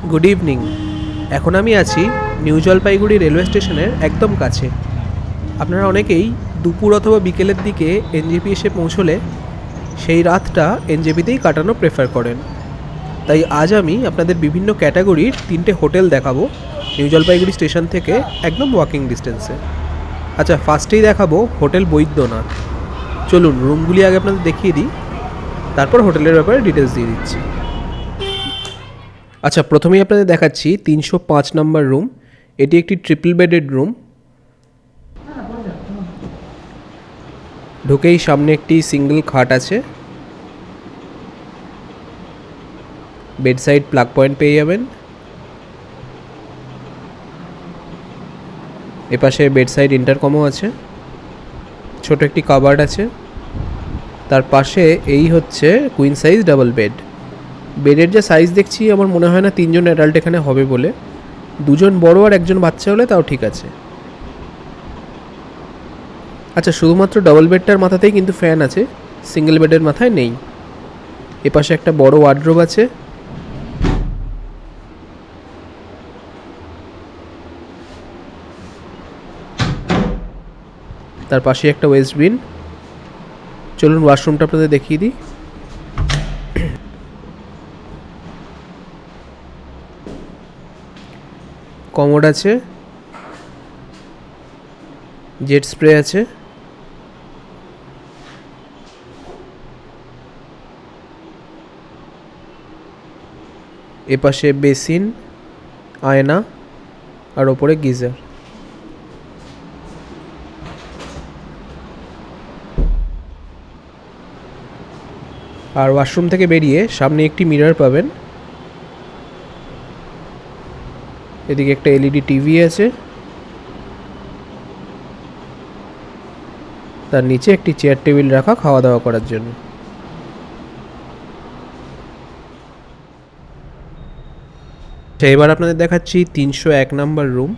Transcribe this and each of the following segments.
Good evening. এখন আমি আছি নিউ জলপাইগুড়ি রেলওয়ে স্টেশনের একদম কাছে। আপনারা অনেকেই দুপুর অথবা বিকেলের দিকে এনজেপি এসে পৌঁছলে সেই রাতটা এনজেপিতেই কাটানো প্রেফার করেন। তাই আজ আমি আপনাদের বিভিন্ন ক্যাটাগরির 3টে হোটেল দেখাবো নিউ জলপাইগুড়ি স্টেশন থেকে একদম ওয়াকিং ডিস্টেন্সে। আচ্ছা, ফার্স্টেই দেখাবো হোটেল বৈদ্যনাথ। চলুন রুমগুলি আগে আপনাদের দেখিয়ে দিই, তারপর হোটেলের ব্যাপারে ডিটেলস দিয়ে দিচ্ছি। আচ্ছা, প্রথমেই আপনাদের দেখাচ্ছি 305 নম্বর রুম। এটি একটি ট্রিপল বেডেড রুম। ঢুকেই সামনে একটি সিঙ্গেল খাট আছে, বেড সাইড প্লাগ পয়েন্ট পেয়ে যাবেন। এপাশে বেড সাইড ইন্টারকমও আছে, ছোট একটি কাবার্ড আছে। তার পাশে এই হচ্ছে কুইন সাইজ ডাবল বেড। বেডের যে সাইজ দেখছি আমার মনে হয় না 3জন অ্যাডাল্ট এখানে হবে বলে। 2জন বড় আর 1জন বাচ্চা হলে তাও ঠিক আছে। আচ্ছা, শুধুমাত্র ডাবল বেডটার মাথাতেই কিন্তু ফ্যান আছে, সিঙ্গেল বেডের মাথায় নেই। এপাশে একটা বড় ওয়ার্ডরোব আছে। তার পাশে একটা ওয়েস্ট বিন। চলুন ওয়াশরুমটা আপনাদের দেখিয়ে দিই। কমোড আছে, জেট স্প্রে আছে। এপাশে বেসিন, আয়না আর ওপরে গিজার। আর ওয়াশরুম থেকে বেরিয়ে সামনে একটি মিরর পাবেন। এদিকে একটা এলইডি টিভি আছে, তার নিচে একটি চেয়ার টেবিল রাখা খাওয়া দাওয়া করার জন্য। এবার আপনাদের দেখাচ্ছি 301 নম্বর রুম।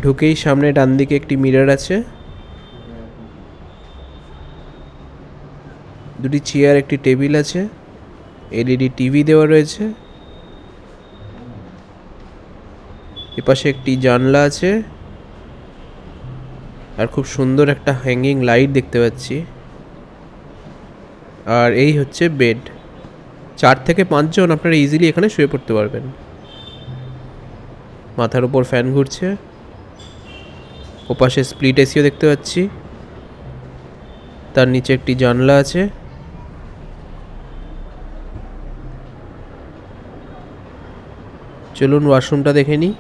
ঢুকেই সামনে ডান দিকে একটি মিরর আছে, দুটি চেয়ার, একটি টেবিল আছে, এলইডি টিভি দেওয়া রয়েছে। এপাশে একটি জানলা আছে আর খুব সুন্দর একটা হ্যাঙ্গিং লাইট দেখতে পাচ্ছি। আর এই হচ্ছে বেড। 4 থেকে 5 জন আপনারা ইজিলি এখানে শুয়ে পড়তে পারবেন। মাথার উপর ফ্যান ঘুরছে। ওপাশে স্প্লিট এসিও দেখতে পাচ্ছি। তার নিচে একটি জানলা আছে। চলুন ওয়াশরুমটা দেখে নিই।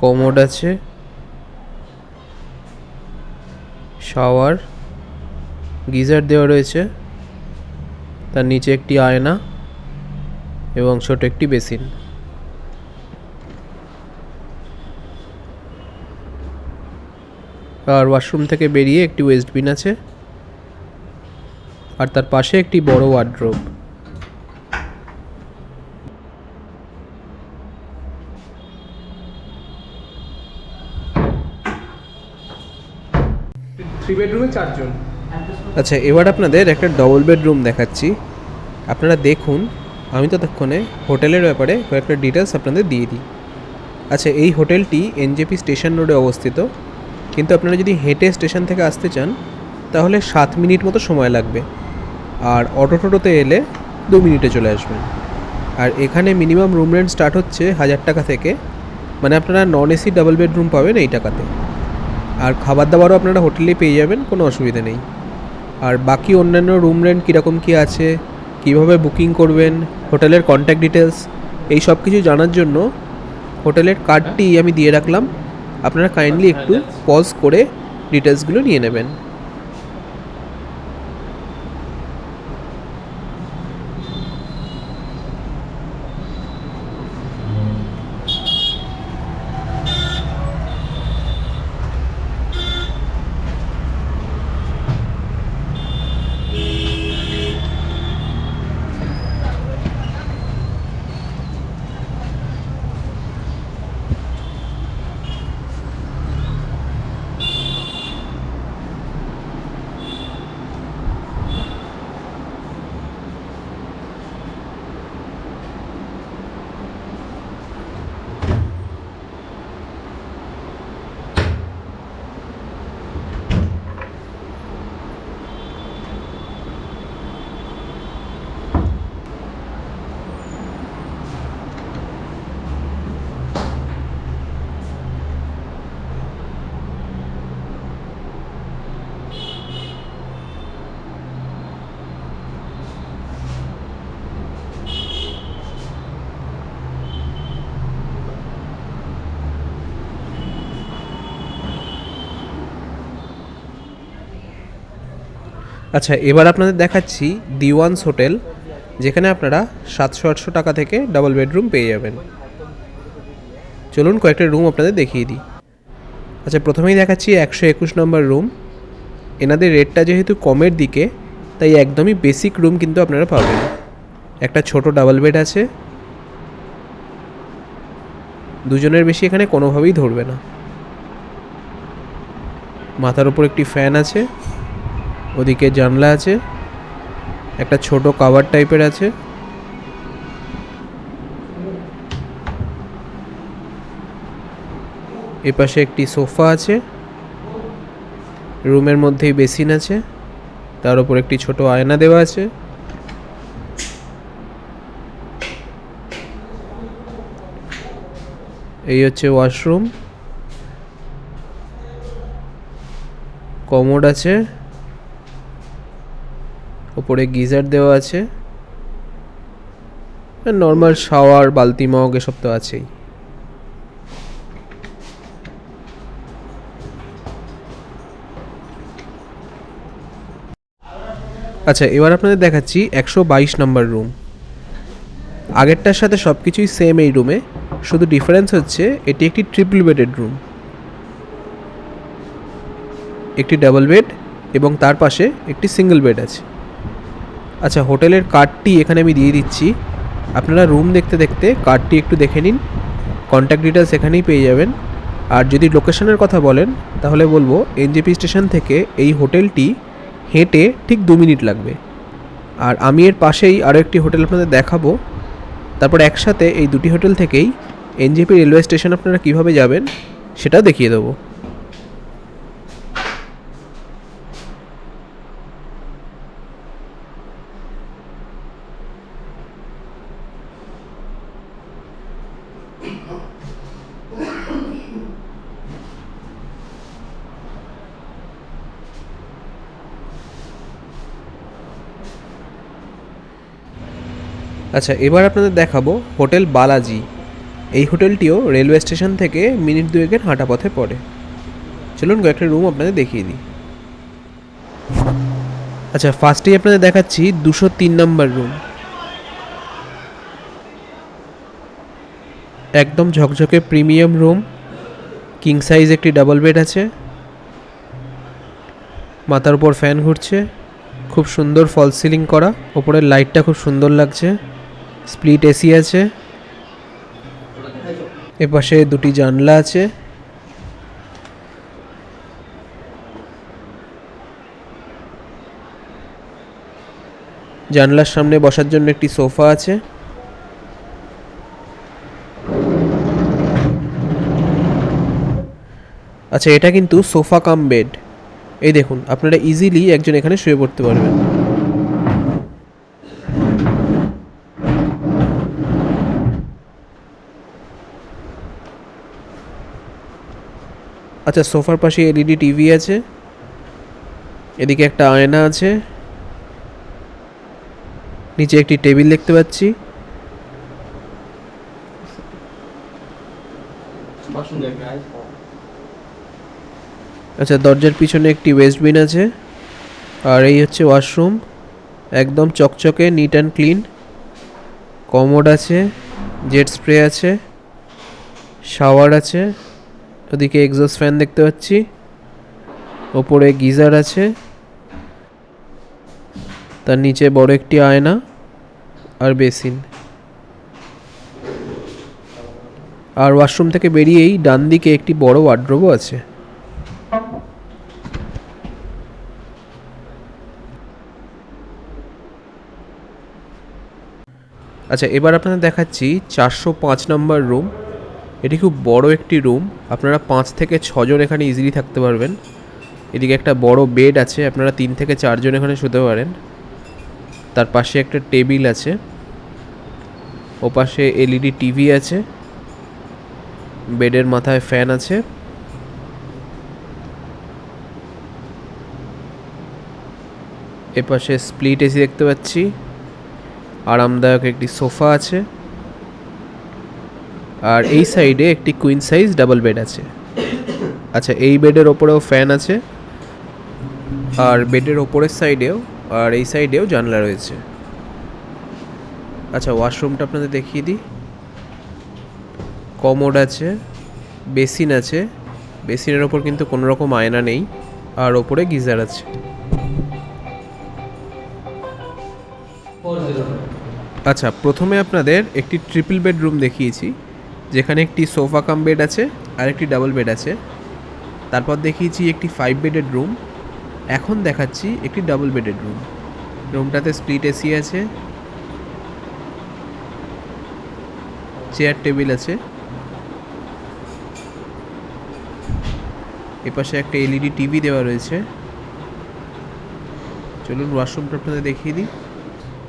কমোড আছে, শাওয়ার, গিজার দেওয়া রয়েছে। তার নিচে একটি আয়না এবং ছোট একটি বেসিন। আর ওয়াশরুম থেকে বেরিয়ে একটি ওয়েস্ট বিন আছে আর তার পাশে একটি বড় ওয়ার্ডরোব। থ্রি বেডরুমে 4 জন। আচ্ছা, এবার আপনাদের একটা ডবল বেডরুম দেখাচ্ছি। আপনারা দেখুন, আমি ততক্ষণে হোটেলের ব্যাপারে কয়েকটা ডিটেলস আপনাদের দিয়ে দিই। আচ্ছা, এই হোটেলটি এনজেপি স্টেশন রোডে অবস্থিত, কিন্তু আপনারা যদি হেঁটে স্টেশন থেকে আসতে চান তাহলে 7 মিনিট মতো সময় লাগবে, আর অটো টোটোতে এলে 2 মিনিটে চলে আসবেন। আর এখানে মিনিমাম রুম রেন্ট স্টার্ট হচ্ছে 1000 টাকা থেকে, মানে আপনারা নন এসি ডাবল বেডরুম পাবেন এই টাকাতে। আর খাবার দাবারও আপনারা হোটেলেই পেয়ে যাবেন, কোনো অসুবিধা নেই। আর বাকি অন্যান্য রুম রেন্ট কীরকম কী আছে, কীভাবে বুকিং করবেন, হোটেলের কন্ট্যাক্ট ডিটেলস, এই সব কিছু জানার জন্য হোটেলের কার্ডটি আমি দিয়ে রাখলাম। আপনারা কাইন্ডলি একটু পজ করে ডিটেলসগুলো নিয়ে নেবেন। আচ্ছা, এবার আপনাদের দেখাচ্ছি দিওয়ান্স হোটেল, যেখানে আপনারা 700-800 টাকা থেকে ডাবল বেডরুম পেয়ে যাবেন। চলুন কয়েকটা রুম আপনাদের দেখিয়ে দিই। আচ্ছা, প্রথমেই দেখাচ্ছি 121 নম্বর রুম। এনাদের রেটটা যেহেতু কমের দিকে, তাই একদমই বেসিক রুম কিন্তু আপনারা পাবেন। একটা ছোট ডাবল বেড আছে, দুজনের বেশি এখানে কোনোভাবেই ধরবে না। মাথার উপর একটি ফ্যান আছে, ওদিকে জানলা আছে, একটা ছোট কাভার টাইপের আছে। এপাশে একটি সোফা আছে, রুমের মধ্যেই বেসিন আছে, তার উপর একটি ছোট আয়না দেওয়া আছে। এই হচ্ছে ওয়াশরুম, কমোড আছে, ওপরে গিজার দেওয়া আছে, নর্মাল শাওয়ার, বালতি, মগ এসব তো আছেই। আচ্ছা, এবার আপনাদের দেখাচ্ছি 122 নম্বর রুম। আগেরটার সাথে সব কিছুই সেম এই রুমে, শুধু ডিফারেন্স হচ্ছে এটি একটি ট্রিপল বেডেড রুম। একটি ডাবল বেড এবং তার পাশে একটি সিঙ্গেল বেড আছে। আচ্ছা, হোটেলের কার্ডটি এখানে আমি দিয়ে দিচ্ছি, আপনারা রুম দেখতে দেখতে কার্ডটি একটু দেখে নিন। কন্ট্যাক্ট ডিটেলস এখানেই পেয়ে যাবেন। আর যদি লোকেশনের কথা বলেন, তাহলে বলবো এনজেপি স্টেশন থেকে এই হোটেলটি হেঁটে ঠিক 2 মিনিট লাগবে। আর আমি এর পাশেই আরও একটি হোটেল আপনাদের দেখাবো। তারপর একসাথে এই দুটি হোটেল থেকেই এনজেপি রেলওয়ে স্টেশন আপনারা কীভাবে যাবেন সেটাও দেখিয়ে দেবো। আচ্ছা, এবার আপনাদের দেখাবো হোটেল বালাজি। এই হোটেলটিও রেলওয়ে স্টেশন থেকে মিনিট 2-এর হাঁটা পথে পড়ে। চলুন কয়েকটা রুম আপনাদের দেখিয়ে দিই। আচ্ছা, ফার্স্টেই আপনাদের দেখাচ্ছি 203 নম্বর রুম। একদম ঝকঝকে প্রিমিয়াম রুম, কিং সাইজ একটি ডাবল বেড আছে, মাথার উপর ফ্যান ঘুরছে, খুব সুন্দর ফল সিলিং করা, ওপরের লাইটটা খুব সুন্দর লাগছে, স্প্লিট এসি আছে, এপাশে দুটি জানলা আছে, জানলার সামনে বসার জন্য একটি সোফা আছে। আচ্ছা, এটা কিন্তু সোফা কাম বেড। এই দেখুন, আপনারা ইজিলি একজন এখানে শুয়ে পড়তে পারবেন। আচ্ছা, সোফার পাশে এলইডি টিভি আছে, এদিকে একটা আয়না আছে, নিচে একটি টেবিল দেখতে পাচ্ছি। আচ্ছা, দরজার পিছনে একটি ওয়েস্টবিন আছে। আর এই হচ্ছে ওয়াশরুম, একদম চকচকে, নিট অ্যান্ড ক্লিন। কমোড আছে, জেট স্প্রে আছে, শাওয়ার আছে, ওদিকে এক্সস্ট ফ্যান দেখতে পাচ্ছি, ওপরে গিজার আছে, তার নিচে বড় একটি আয়না আর বেসিন। আর ওয়াশরুম থেকে বেরিয়েই ডান দিকে একটি বড় ওয়ার্ড্রোবও আছে। আচ্ছা, এবার আপনাদের দেখাচ্ছি 405 নম্বর রুম। এটি খুব বড় একটি রুম, আপনারা 5 থেকে 6 জন এখানে ইজিলি থাকতে পারবেন। এদিকে একটা বড় বেড আছে, আপনারা 3 থেকে 4 জন এখানে শুতে পারেন। তার পাশে একটা টেবিল আছে, ওপাশে এলইডি টিভি আছে, বেডের মাথায় ফ্যান আছে। এপাশে স্প্লিট এসি দেখতে পাচ্ছি, আরামদায়ক একটি সোফা আছে, আর এই সাইডে একটি কুইন সাইজ ডাবল বেড আছে। আচ্ছা, এই বেডের ওপরেও ফ্যান আছে, আর বেডের ওপরের সাইডেও আর এই সাইডেও জানলা রয়েছে। আচ্ছা, ওয়াশরুমটা আপনাদের দেখিয়ে দিই। কমোড আছে, বেসিন আছে, বেসিনের ওপর কিন্তু কোনো রকম আয়না নেই, আর ওপরে গিজার আছে। আচ্ছা, প্রথমে আপনাদের একটি ট্রিপল বেডরুম দেখিয়েছি, যেখানে একটি সোফা কাম বেড আছে আর একটি ডাবল বেড আছে। তারপর দেখিয়েছি একটি 5 বেডের রুম। এখন দেখাচ্ছি একটি ডাবল বেডের রুম। রুমটাতে স্প্লিট এসি আছে, চেয়ার টেবিল আছে, এপাশে একটা এলইডি টিভি দেওয়া রয়েছে। চলুন ওয়াশরুমটা আপনাদের দেখিয়ে দিই।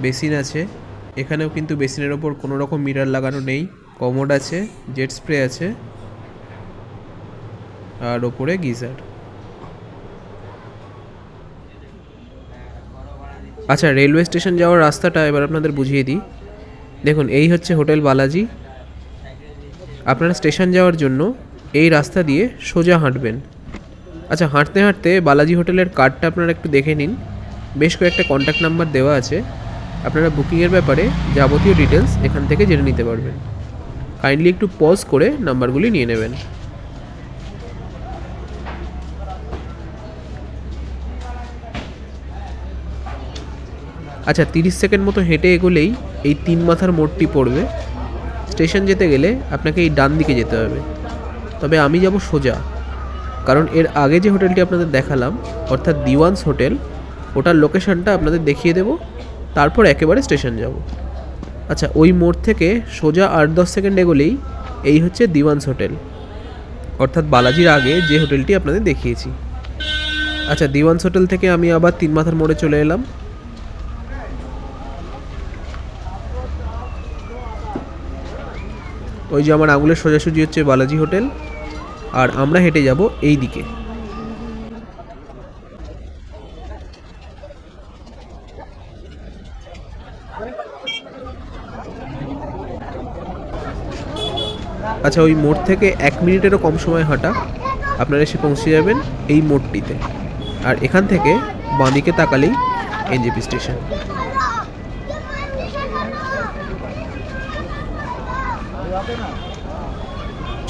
বেসিন আছে, এখানেও কিন্তু বেসিনের ওপর কোনো রকম মিরর লাগানো নেই। কমোড আছে, জেট স্প্রে আছে, আর ওপরে গিজার। আচ্ছা, রেলওয়ে স্টেশন যাওয়ার রাস্তাটা এবার আপনাদের বুঝিয়ে দিই। দেখুন, এই হচ্ছে হোটেল বালাজি। আপনারা স্টেশন যাওয়ার জন্য এই রাস্তা দিয়ে সোজা হাঁটবেন। আচ্ছা, হাঁটতে হাঁটতে বালাজি হোটেলের কার্ডটা আপনারা একটু দেখে নিন। বেশ কয়েকটা কন্ট্যাক্ট নাম্বার দেওয়া আছে, আপনারা বুকিংয়ের ব্যাপারে যাবতীয় ডিটেলস এখান থেকে জেনে নিতে পারবেন। কাইন্ডলি একটু পজ করে নাম্বারগুলি নিয়ে নেবেন। আচ্ছা, 30 সেকেন্ড মতো হেঁটে এগোলেই এই 3 মাথার মোড়টি পড়বে। স্টেশন যেতে গেলে আপনাকে এই ডান দিকে যেতে হবে, তবে আমি যাব সোজা, কারণ এর আগে যে হোটেলটি আপনাদের দেখালাম অর্থাৎ দিওয়ান্স হোটেল, ওটার লোকেশনটা আপনাদের দেখিয়ে দেব, তারপর একেবারে স্টেশন যাব। আচ্ছা, ওই মোড় থেকে সোজা 8-10 সেকেন্ড এগোলেই এই হচ্ছে দিওয়ান্স হোটেল, অর্থাৎ বালাজির আগে যে হোটেলটি আপনাদের দেখিয়েছি। আচ্ছা, দিওয়ান্স হোটেল থেকে আমি আবার 3 মাথার মোড়ে চলে এলাম। ওই যে আমার আঙুলের সোজাসুজি হচ্ছে বালাজি হোটেল, আর আমরা হেঁটে যাব এই দিকে। আচ্ছা, ওই মোড় থেকে 1 মিনিটেরও কম সময় হাঁটা, আপনারা এসে পৌঁছে যাবেন এই মোড়টিতে। আর এখান থেকে বাঁদিকে তাকালেই এনজেপি স্টেশন।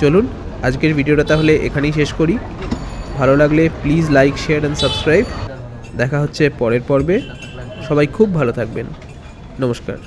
চলুন আজকের ভিডিওটা তাহলে এখানেই শেষ করি। ভালো লাগলে please like, share and subscribe. দেখা হচ্ছে পরের পর্বে। সবাই খুব ভালো থাকবেন। নমস্কার।